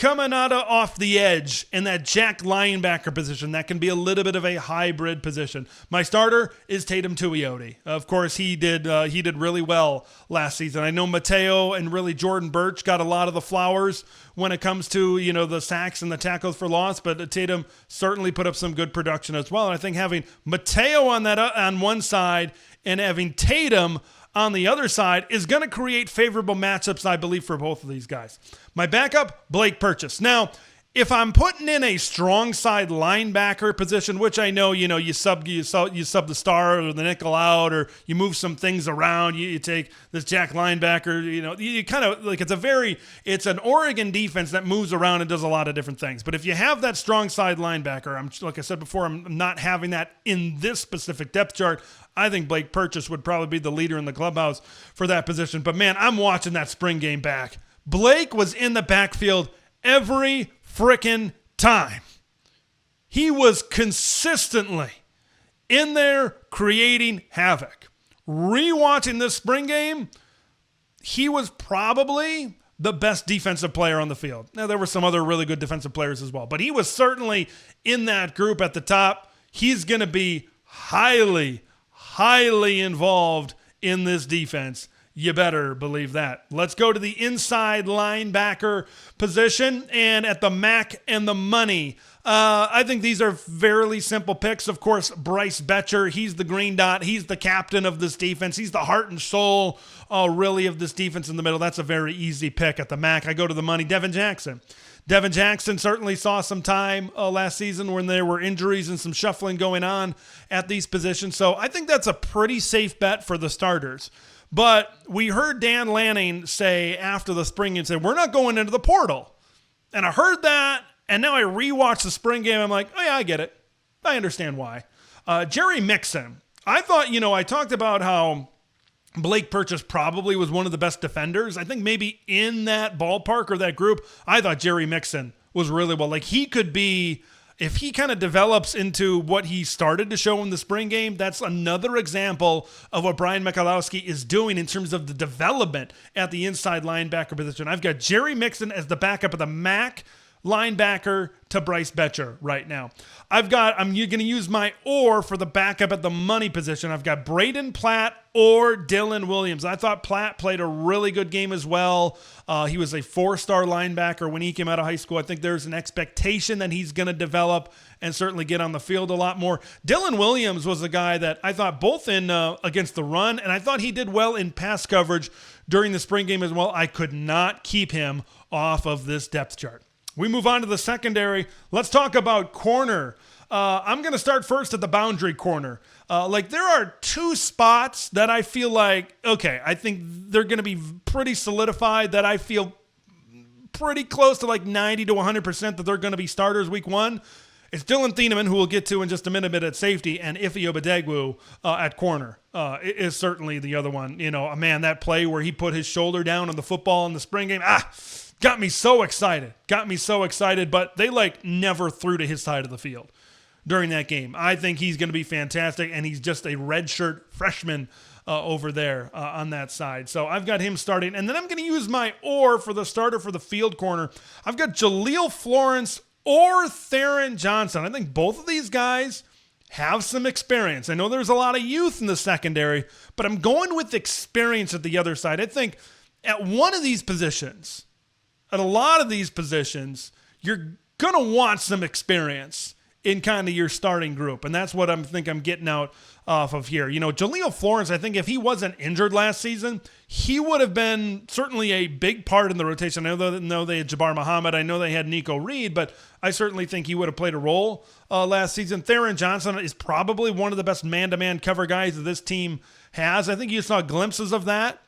coming out off the edge in that jack linebacker position. That can be a little bit of a hybrid position. My starter is Tatum Tuioti. Of course, he did really well last season. I know Mateo and really Jordan Birch got a lot of the flowers when it comes to, the sacks and the tackles for loss, but Tatum certainly put up some good production as well. And I think having Mateo on one side and having Tatum on the other side is going to create favorable matchups, I believe, for both of these guys. My backup, Blake Purchase. Now, if I'm putting in a strong side linebacker position, which I know, you sub the star or the nickel out, or you move some things around, you take this jack linebacker, you kind of like it's an Oregon defense that moves around and does a lot of different things. But if you have that strong side linebacker, like I said before, I'm not having that in this specific depth chart. I think Blake Purchase would probably be the leader in the clubhouse for that position. But man, I'm watching that spring game back. Blake was in the backfield every frickin' time. He was consistently in there creating havoc. Rewatching this spring game, he was probably the best defensive player on the field. Now, there were some other really good defensive players as well, but he was certainly in that group at the top. He's going to be highly involved in this defense. You better believe that. Let's go to the inside linebacker position, and at the MAC and the money. I think these are fairly simple picks. Of course, Bryce Betcher, he's the green dot. He's the captain of this defense. He's the heart and soul, really, of this defense in the middle. That's a very easy pick at the MAC. I go to the money, Devin Jackson. Devin Jackson certainly saw some time last season when there were injuries and some shuffling going on at these positions. So I think that's a pretty safe bet for the starters. But we heard Dan Lanning say after the spring game, we're not going into the portal. And I heard that, and now I rewatched the spring game. I'm like, oh yeah, I get it. I understand why. Jerry Mixon. I thought, I talked about how Blake Purchase probably was one of the best defenders. I think maybe in that ballpark or that group, I thought Jerry Mixon was really well. Like, he could be, if he kind of develops into what he started to show in the spring game, that's another example of what Brian Michalowski is doing in terms of the development at the inside linebacker position. I've got Jerry Mixon as the backup of the MAC linebacker to Bryce Betcher right now. I'm going to use my or for the backup at the money position. I've got Braden Platt or Dylan Williams. I thought Platt played a really good game as well. He was a 4-star linebacker when he came out of high school. I think there's an expectation that he's going to develop and certainly get on the field a lot more. Dylan Williams was a guy that I thought both in against the run, and I thought he did well in pass coverage during the spring game as well. I could not keep him off of this depth chart. We move on to the secondary. Let's talk about corner. I'm going to start first at the boundary corner. There are two spots that I feel like, okay, I think they're going to be pretty solidified, that I feel pretty close to 90 to 100% that they're going to be starters week one. It's Dylan Thieneman, who we'll get to in just a minute at safety, and Ife Obadegwu at corner is certainly the other one. That play where he put his shoulder down on the football in the spring game, got me so excited, but they never threw to his side of the field during that game. I think he's going to be fantastic, and he's just a redshirt freshman over there on that side. So I've got him starting, and then I'm going to use my or for the starter for the field corner. I've got Jaleel Florence or Theron Johnson. I think both of these guys have some experience. I know there's a lot of youth in the secondary, but I'm going with experience at the other side. I think at one of these positions, at a lot of these positions, you're going to want some experience in kind of your starting group. And that's what I'm getting out off of here. Jaleel Florence, I think if he wasn't injured last season, he would have been certainly a big part in the rotation. I know they had Jabbar Muhammad. I know they had Nico Reed, but I certainly think he would have played a role last season. Theron Johnson is probably one of the best man-to-man cover guys that this team has. I think you saw glimpses of that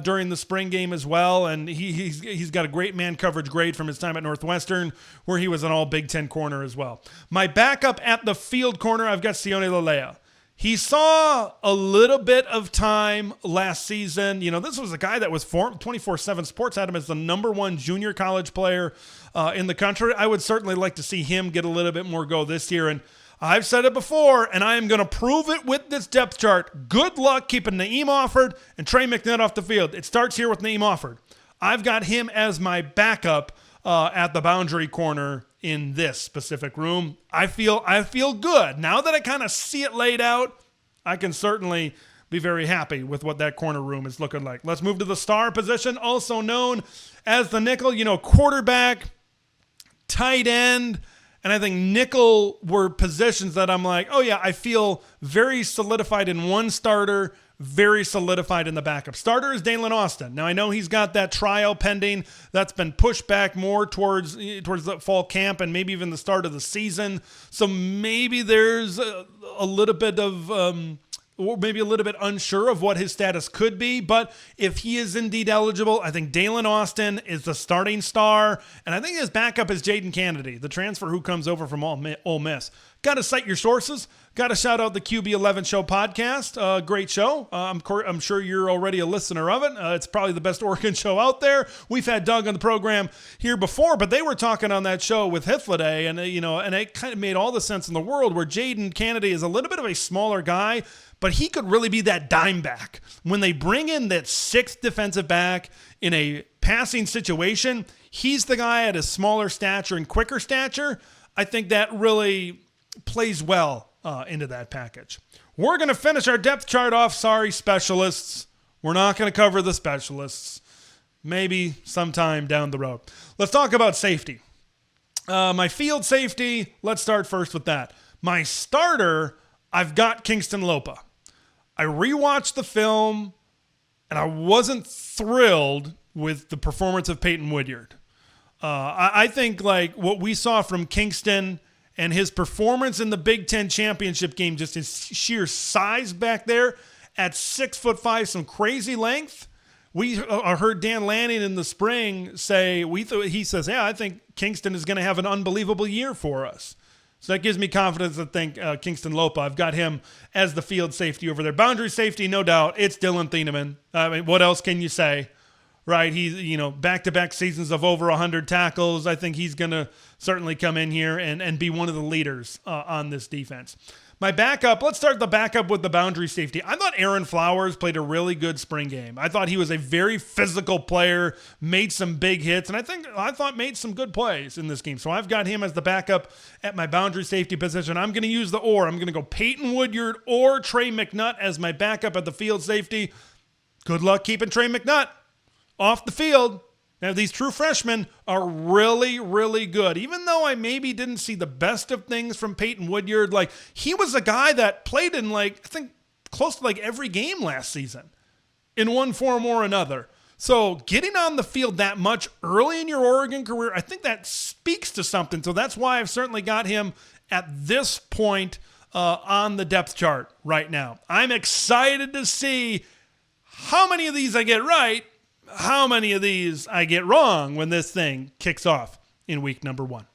during the spring game as well, and he's got a great man coverage grade from his time at Northwestern, where he was an all Big Ten corner as well. My backup at the field corner, I've got Sione Lalea. He saw a little bit of time last season. This was a guy that was 24/7 Sports had him as the number one junior college player in the country. I would certainly like to see him get a little bit more go this year, and I've said it before, and I am going to prove it with this depth chart. Good luck keeping Naeem Offord and Trey McNutt off the field. It starts here with Naeem Offord. I've got him as my backup at the boundary corner in this specific room. I feel good. Now that I kind of see it laid out, I can certainly be very happy with what that corner room is looking like. Let's move to the star position, also known as the nickel. Quarterback, tight end, and I think nickel were positions that I'm like, oh yeah, I feel very solidified in one starter, very solidified in the backup. Starter is Dalen Austin. Now I know he's got that trial pending that's been pushed back more towards the fall camp and maybe even the start of the season. So maybe there's a little bit of or maybe a little bit unsure of what his status could be. But if he is indeed eligible, I think Dalen Austin is the starting star. And I think his backup is Jaden Kennedy, the transfer who comes over from Ole Miss. Got to cite your sources. Got to shout out the QB11 Show podcast. Great show. I'm sure you're already a listener of it. It's probably the best Oregon show out there. We've had Doug on the program here before, but they were talking on that show with Hifliday, and and it kind of made all the sense in the world where Jaden Kennedy is a little bit of a smaller guy, but he could really be that dime back. When they bring in that sixth defensive back in a passing situation, he's the guy at a smaller stature and quicker stature. I think that really plays well into that package. We're going to finish our depth chart off. Sorry, specialists. We're not going to cover the specialists. Maybe sometime down the road. Let's talk about safety. My field safety, let's start first with that. My starter, I've got Kingston Lopa. I rewatched the film, and I wasn't thrilled with the performance of Peyton Woodyard. I think like what we saw from Kingston and his performance in the Big Ten championship game, just his sheer size back there at 6'5", some crazy length. We heard Dan Lanning in the spring say, he says, yeah, I think Kingston is going to have an unbelievable year for us. So that gives me confidence to think Kingston Lopa. I've got him as the field safety over there. Boundary safety, no doubt. It's Dylan Thieneman. I mean, what else can you say? Right, he's, back-to-back seasons of over 100 tackles. I think he's going to certainly come in here and be one of the leaders on this defense. My backup, let's start the backup with the boundary safety. I thought Aaron Flowers played a really good spring game. I thought he was a very physical player, made some big hits, and I thought made some good plays in this game. So I've got him as the backup at my boundary safety position. I'm going to use the or. I'm going to go Peyton Woodyard or Trey McNutt as my backup at the field safety. Good luck keeping Trey McNutt off the field. Now, these true freshmen are really, really good. Even though I maybe didn't see the best of things from Peyton Woodyard, like he was a guy that played in I think close to every game last season in one form or another. So getting on the field that much early in your Oregon career, I think that speaks to something. So that's why I've certainly got him at this point on the depth chart right now. I'm excited to see how many of these I get right, how many of these I get wrong when this thing kicks off in week number 1.